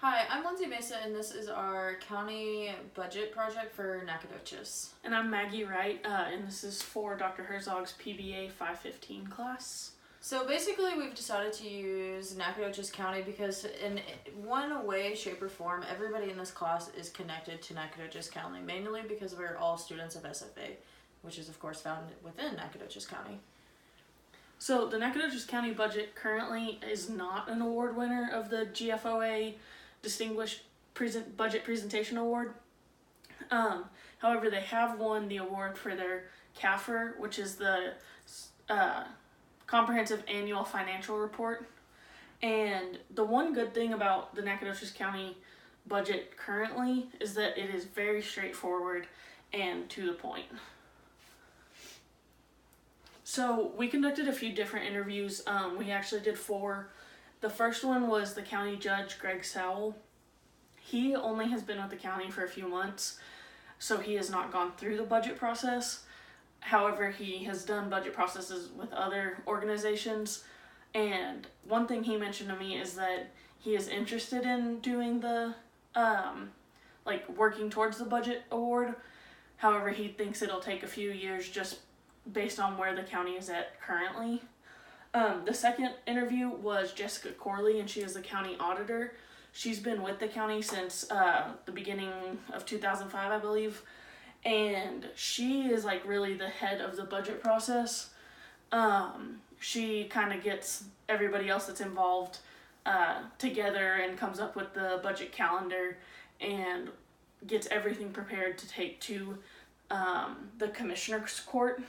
Hi, I'm Lindsay Mesa, and this is our county budget project for Nacogdoches. And I'm Maggie Wright, and this is for Dr. Herzog's PBA 515 class. So basically, we've decided to use Nacogdoches County because in one way, shape, or form, everybody in this class is connected to Nacogdoches County, mainly because we're all students of SFA, which is of course found within Nacogdoches County. So the Nacogdoches County budget currently is not an award winner of the GFOA Distinguished Budget Presentation Award. However, they have won the award for their CAFR, which is the Comprehensive Annual Financial Report. And the one good thing about the Nacogdoches County budget currently is that it is very straightforward and to the point. So we conducted a few different interviews. We actually did 4. The first one was the county judge, Greg Sowell. He only has been with the county for a few months, so he has not gone through the budget process. However, he has done budget processes with other organizations, and one thing he mentioned to me is that he is interested in doing the, working towards the budget award. However, he thinks it'll take a few years just based on where the county is at currently. The second interview was Jessica Corley, and she is the county auditor. She's been with the county since the beginning of 2005, I believe, and she is really the head of the budget process. She kind of gets everybody else that's involved together and comes up with the budget calendar and gets everything prepared to take to the commissioner's court.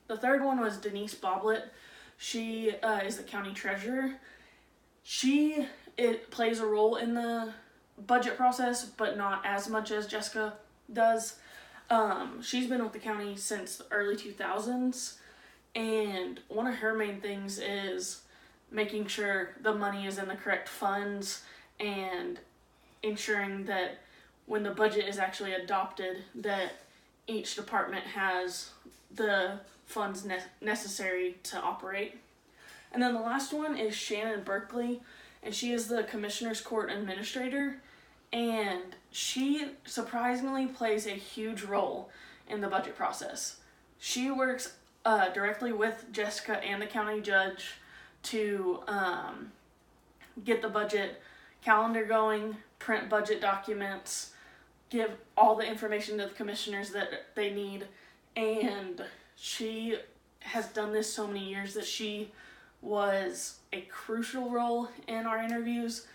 The third one was Denise Boblet. She is the county treasurer. It plays a role in the budget process, but not as much as Jessica does. She's been with the county since the early 2000s, and one of her main things is making sure the money is in the correct funds and ensuring that when the budget is actually adopted, that each department has the funds necessary to operate. And then the last one is Shannon Berkeley, and she is the Commissioner's Court Administrator, and she surprisingly plays a huge role in the budget process. She works directly with Jessica and the county judge to get the budget calendar going, print budget documents, give all the information to the commissioners that they need, and she has done this so many years that she was a crucial role in our interviews.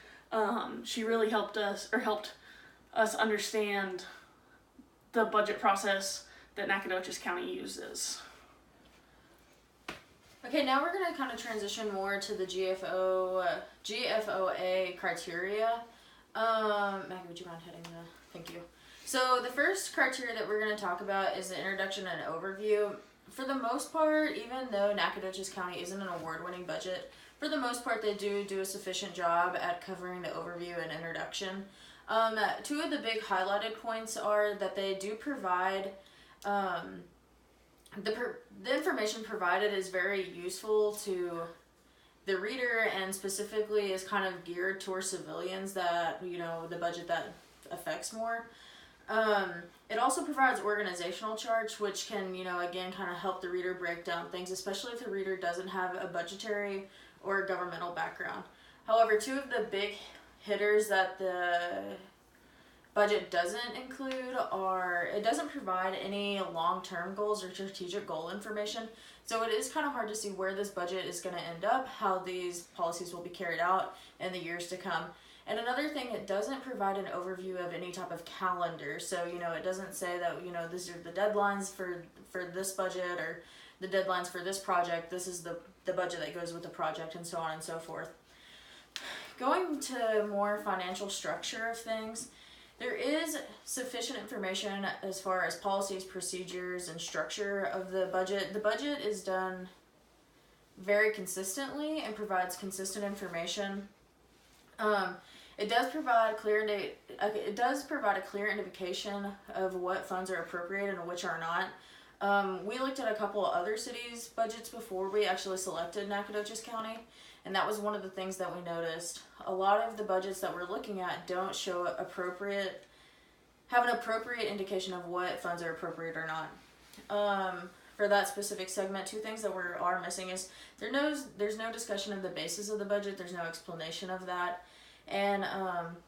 She really helped us understand the budget process that Nacogdoches County uses. Okay, now we're going to kind of transition more to the GFOA criteria. Maggie, would you mind hitting thank you. So the first criteria that we're going to talk about is the introduction and overview. For the most part, even though Nacogdoches County isn't an award-winning budget, for the most part they do a sufficient job at covering the overview and introduction. 2 of the big highlighted points are that they do provide, the information provided is very useful to the reader and specifically is kind of geared towards civilians that, the budget that affects more. It also provides organizational charts, which can, again, kind of help the reader break down things, especially if the reader doesn't have a budgetary or governmental background. However, 2 of the big hitters that the budget doesn't include are, it doesn't provide any long-term goals or strategic goal information. So it is kind of hard to see where this budget is going to end up, how these policies will be carried out in the years to come. And another thing, it doesn't provide an overview of any type of calendar. So, it doesn't say that, these are the deadlines for this budget or the deadlines for this project. This is the budget that goes with the project and so on and so forth. Going to more financial structure of things, there is sufficient information as far as policies, procedures, and structure of the budget. The budget is done very consistently and provides consistent information. It does provide a clear indication of what funds are appropriated and which are not. We looked at a couple of other cities' budgets before we actually selected Nacogdoches County, And that was one of the things that we noticed. A lot of the budgets that we're looking at don't show have an appropriate indication of what funds are appropriate or not. For that specific segment, two things that are missing is there's no discussion of the basis of the budget. There's no explanation of that. And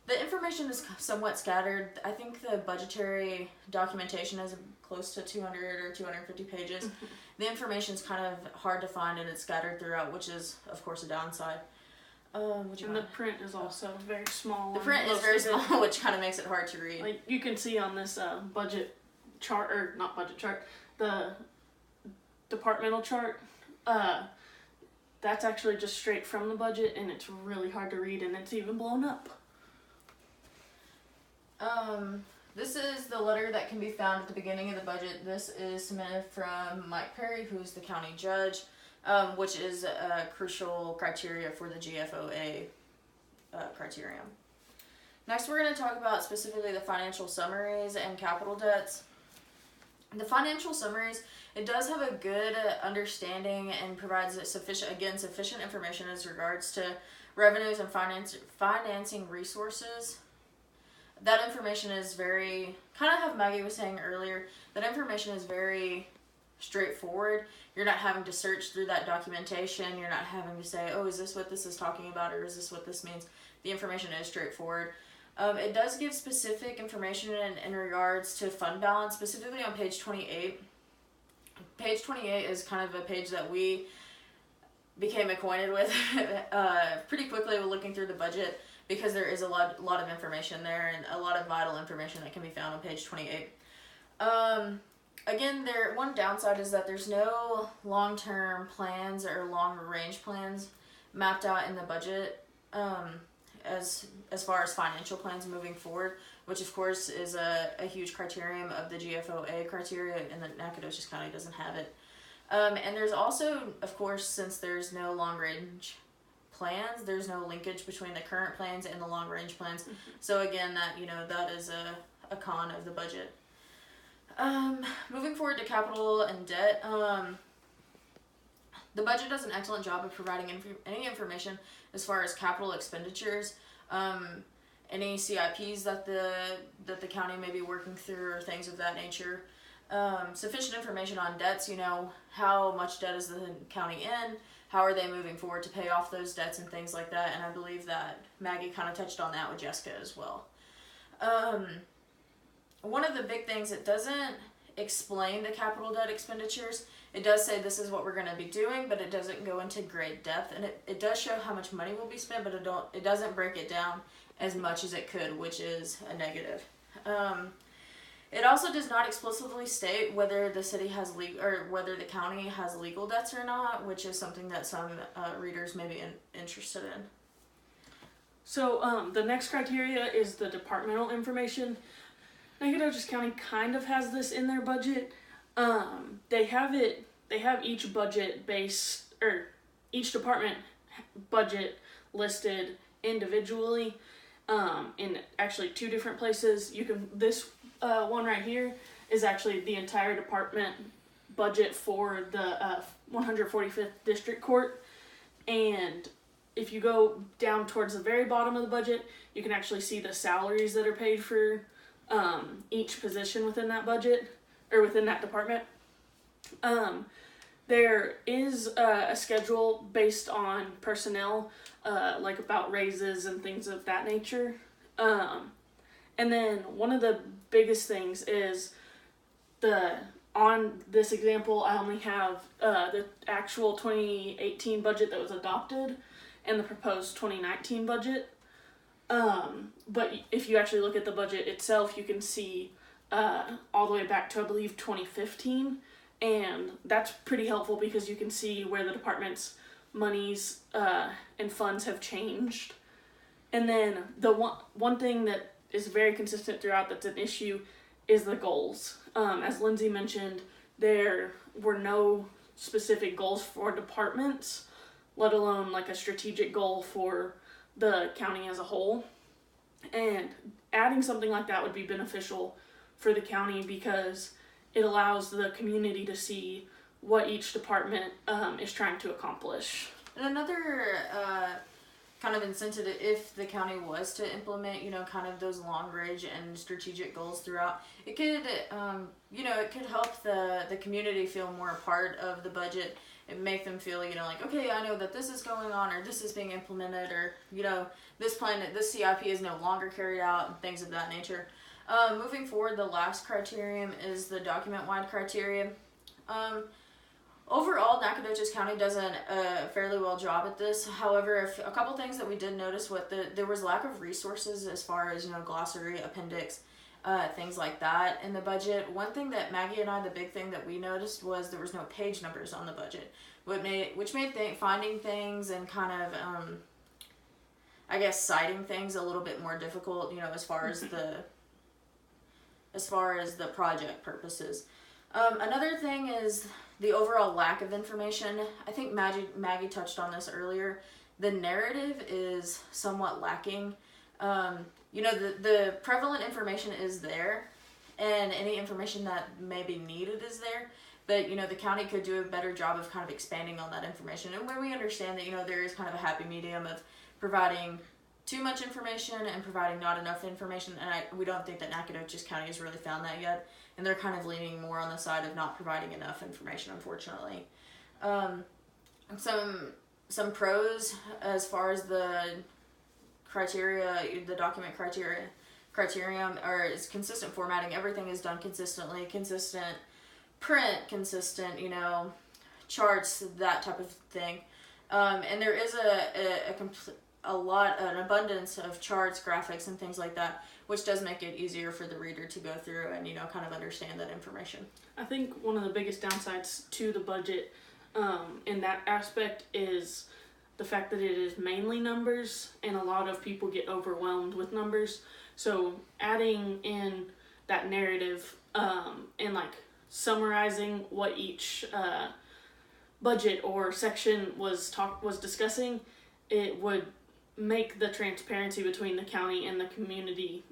the information is somewhat scattered. I think the budgetary documentation is close to 200 or 250 pages. Mm-hmm. The information is kind of hard to find, and it's scattered throughout, which is, of course, a downside. And the print is also very small. The print is very small, which kind of makes it hard to read. Like you can see on this budget chart, or not budget chart, the departmental chart, that's actually just straight from the budget, and it's really hard to read, and it's even blown up. This is the letter that can be found at the beginning of the budget. This is submitted from Mike Perry, who's the county judge, which is a crucial criteria for the GFOA criterion. Next, we're going to talk about specifically the financial summaries and capital debts. The financial summaries, it does have a good understanding and provides sufficient information as regards to revenues and financing resources. That information is very, kind of how Maggie was saying earlier, that information is very straightforward. You're not having to search through that documentation. You're not having to say, oh, is this what this is talking about, or is this what this means? The information is straightforward. It does give specific information in regards to fund balance, specifically on page 28. Page 28 is kind of a page that we became acquainted with pretty quickly with looking through the budget, because there is a lot of information there, and a lot of vital information that can be found on page 28. Again, one downside is that there's no long-term plans or long-range plans mapped out in the budget as far as financial plans moving forward, which of course is a huge criterion of the GFOA criteria, and the Nacogdoches County doesn't have it. And there's also, of course, since there's no long-range plans, there's no linkage between the current plans and the long-range plans. Mm-hmm. So again, that is a con of the budget. Moving forward to capital and debt, the budget does an excellent job of providing any information as far as capital expenditures, any CIPs that the county may be working through, or things of that nature. Sufficient information on debts, how much debt is the county in, how are they moving forward to pay off those debts and things like that. And I believe that Maggie kind of touched on that with Jessica as well. One of the big things, it doesn't explain the capital debt expenditures. It does say this is what we're going to be doing, but it doesn't go into great depth. And it does show how much money will be spent, but it doesn't break it down as much as it could, which is a negative. It also does not explicitly state whether the city has whether the county has legal debts or not, which is something that some readers may be interested in. So the next criteria is the departmental information. Nacogdoches County kind of has this in their budget. They have each budget each department budget listed individually in actually two different places. This one right here is actually the entire department budget for the 145th District Court. And if you go down towards the very bottom of the budget, you can actually see the salaries that are paid for each position within that budget, or within that department. There is a schedule based on personnel, like about raises and things of that nature. And then one of the biggest things is on this example, I only have the actual 2018 budget that was adopted and the proposed 2019 budget. But if you actually look at the budget itself, you can see all the way back to, I believe, 2015. And that's pretty helpful because you can see where the department's monies and funds have changed. And then the one thing that is very consistent throughout that's an issue is the goals. As Lindsay mentioned, there were no specific goals for departments, let alone like a strategic goal for the county as a whole. And adding something like that would be beneficial for the county because it allows the community to see what each department is trying to accomplish. And another kind of incentive, if the county was to implement, kind of those long range and strategic goals throughout, it could, it could help the community feel more a part of the budget and make them feel, like, okay, I know that this is going on, or this is being implemented, or, this CIP is no longer carried out, and things of that nature. Moving forward, the last criterion is the document-wide criteria. Overall, Nacogdoches County does a fairly well job at this. However, a couple things that we did notice there was lack of resources as far as, glossary, appendix, things like that in the budget. One thing that Maggie and I, the big thing that we noticed was there was no page numbers on the budget, which made finding things and kind of, citing things a little bit more difficult, as far as the project purposes. Another thing is the overall lack of information. I think Maggie touched on this earlier. The narrative is somewhat lacking. The prevalent information is there, and any information that may be needed is there. But, the county could do a better job of kind of expanding on that information. And where we understand that, there is kind of a happy medium of providing too much information and providing not enough information. And we don't think that Nacogdoches County has really found that yet. And they're kind of leaning more on the side of not providing enough information, unfortunately. Some pros as far as the criteria, the document criterion, is consistent formatting. Everything is done consistently, consistent print, consistent, charts, that type of thing. And there is an abundance of charts, graphics, and things like that, which does make it easier for the reader to go through and, kind of understand that information. I think one of the biggest downsides to the budget in that aspect is the fact that it is mainly numbers, and a lot of people get overwhelmed with numbers. So adding in that narrative and like summarizing what each budget or section was discussing, it would make the transparency between the county and the community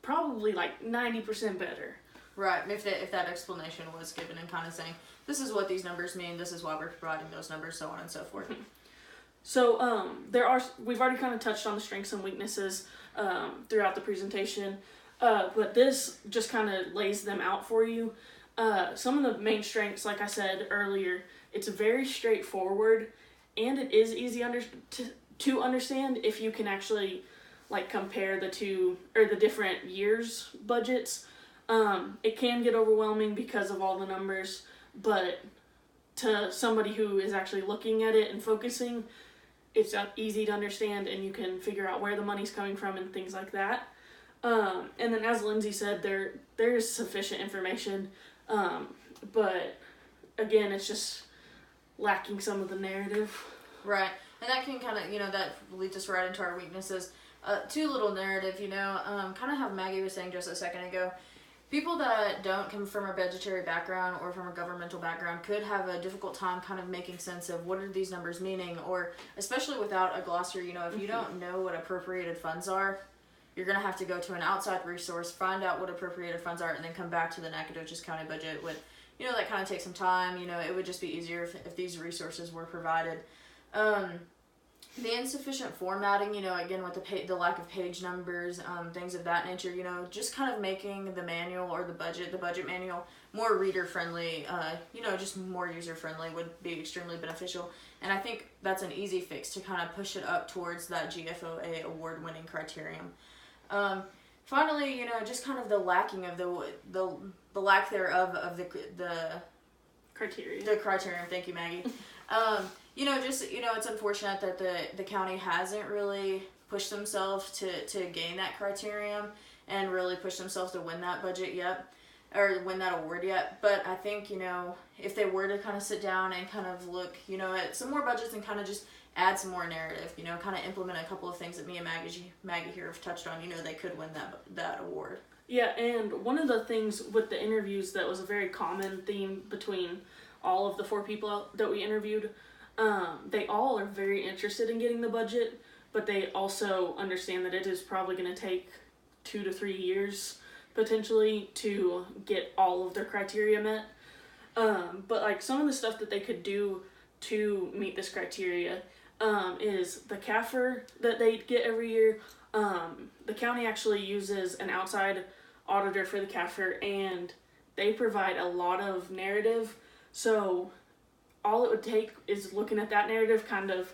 probably like 90% better. Right, if that explanation was given and kind of saying, this is what these numbers mean, this is why we're providing those numbers, so on and so forth. So we've already kind of touched on the strengths and weaknesses throughout the presentation, but this just kind of lays them out for you. Some of the main strengths, like I said earlier, it's very straightforward, and it is easy to understand if you can actually like compare the two or the different years' budgets. It can get overwhelming because of all the numbers, but to somebody who is actually looking at it and focusing, it's easy to understand, and you can figure out where the money's coming from and things like that. And then, as Lindsay said, there is sufficient information, but again, it's just lacking some of the narrative. Right, and that can kind of, that leads us right into our weaknesses. Too little narrative, kind of how Maggie was saying just a second ago. People that don't come from a budgetary background or from a governmental background could have a difficult time kind of making sense of what are these numbers meaning, or especially without a glossary, if you don't know what appropriated funds are, you're going to have to go to an outside resource, find out what appropriated funds are, and then come back to the Nacogdoches County budget with, that kind of takes some time. It would just be easier if these resources were provided. The insufficient formatting, again, with the lack of page numbers, things of that nature, just kind of making the manual or the budget manual more reader-friendly, just more user-friendly would be extremely beneficial. And I think that's an easy fix to kind of push it up towards that GFOA award-winning criterion. Finally, just kind of the lacking of the lack thereof of the criteria. The criterion, thank you, Maggie. It's unfortunate that the county hasn't really pushed themselves to gain that criterion and really push themselves to win that budget yet, or win that award yet. But I think, if they were to kind of sit down and kind of look, at some more budgets and kind of just add some more narrative, kind of implement a couple of things that me and Maggie here have touched on, they could win that award. Yeah, and one of the things with the interviews that was a very common theme between all of the 4 people that we interviewed, they all are very interested in getting the budget, but they also understand that it is probably going to take 2 to 3 years potentially to get all of their criteria met. But like some of the stuff that they could do to meet this criteria is the CAFR that they get every year. The county actually uses an outside auditor for the CAFR, and they provide a lot of narrative. So all it would take is looking at that narrative, kind of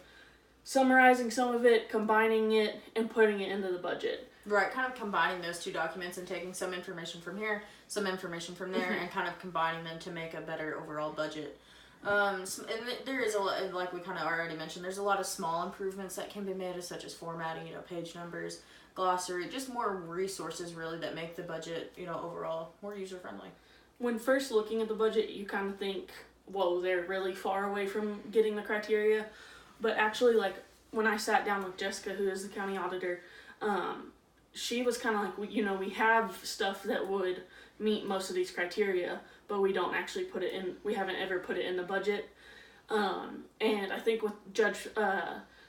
summarizing some of it, combining it, and putting it into the budget. Right, kind of combining those two documents and taking some information from here, some information from there, and kind of combining them to make a better overall budget. And there is a lot, like we kind of already mentioned, there's a lot of small improvements that can be made, such as formatting, page numbers, glossary, just more resources really that make the budget, overall more user friendly. When first looking at the budget, you kind of think, whoa, they're really far away from getting the criteria. But actually, like, when I sat down with Jessica, who is the county auditor, she was kind of like, we have stuff that would meet most of these criteria, but we don't actually put it in, we haven't ever put it in the budget. And I think with Judge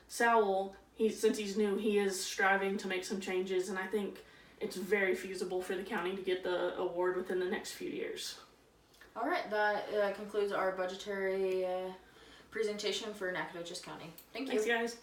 Sowell, since he's new, he is striving to make some changes, and I think it's very feasible for the county to get the award within the next few years. All right, that concludes our budgetary presentation for Nacogdoches County. Thank you. Thanks, guys.